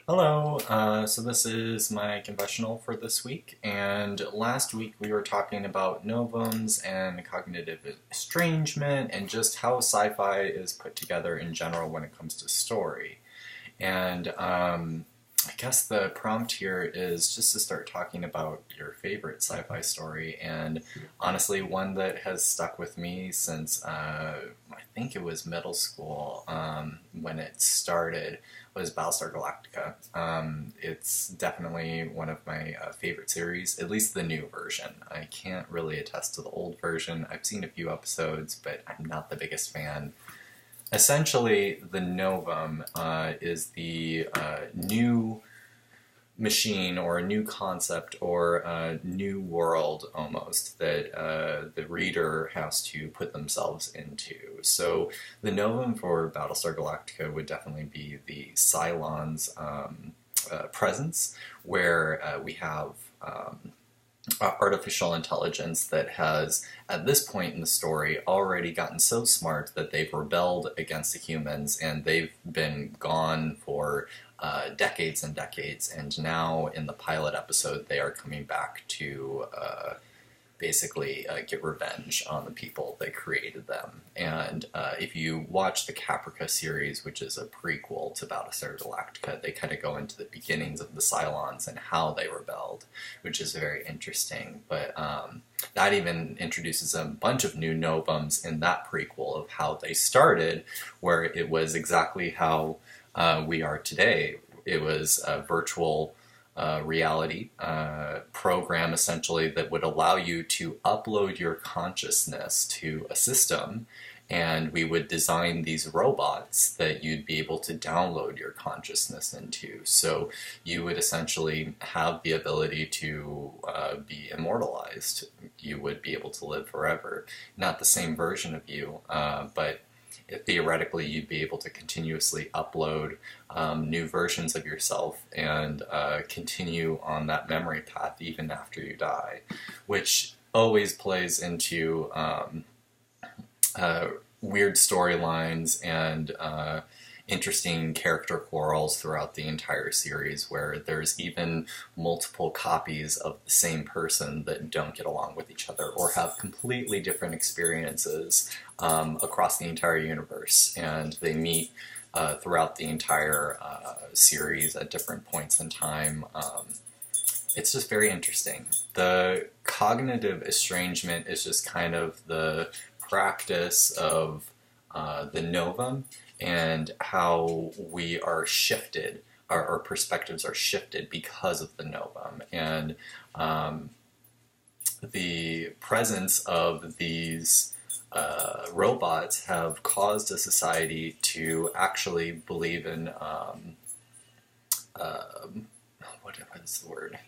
Hello, so this is my confessional for this week, and last week we were talking about novums and cognitive estrangement and just how sci-fi is put together in general when it comes to story. And I guess the prompt here is just to start talking about your favorite sci-fi story, and honestly, one that has stuck with me since I think it was middle school when it started was Battlestar Galactica. It's definitely one of my favorite series, at least the new version. I can't really attest to the old version. I've seen a few episodes, but I'm not the biggest fan. Essentially, the Novum is the new machine or a new concept or a new world almost that the reader has to put themselves into. So the Novum for Battlestar Galactica would definitely be the Cylons presence, where we have artificial intelligence that has, at this point in the story, already gotten so smart that they've rebelled against the humans and they've been gone for decades and decades. And now, in the pilot episode, they are coming back to basically get revenge on the people that created them. And if you watch the Caprica series, which is a prequel to Battlestar Galactica, they kind of go into the beginnings of the Cylons and how they rebelled, which is very interesting. But that even introduces a bunch of new novums in that prequel of how they started, where it was exactly how we are today. It was a virtual reality program essentially that would allow you to upload your consciousness to a system, and we would design these robots that you'd be able to download your consciousness into. So you would essentially have the ability to be immortalized. You would be able to live forever. Not the same version of you, but theoretically you'd be able to continuously upload new versions of yourself and continue on that memory path even after you die, which always plays into weird storylines and interesting character quarrels throughout the entire series, where there's even multiple copies of the same person that don't get along with each other or have completely different experiences across the entire universe, and they meet throughout the entire series at different points in time. It's just very interesting. The cognitive estrangement is just kind of the practice of the novum and how we are shifted, our perspectives are shifted because of the novum. And the presence of these robots have caused a society to actually believe in what is the word?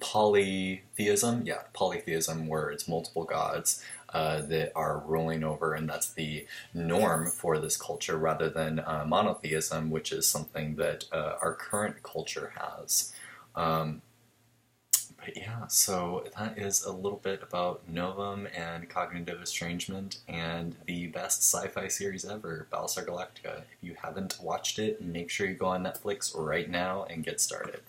Polytheism. Yeah, polytheism, where it's multiple gods that are ruling over, and that's the norm for this culture, rather than monotheism, which is something that our current culture has. But yeah, so that is a little bit about Novum and cognitive estrangement and the best sci-fi series ever, Battlestar Galactica. If you haven't watched it, make sure you go on Netflix right now and get started.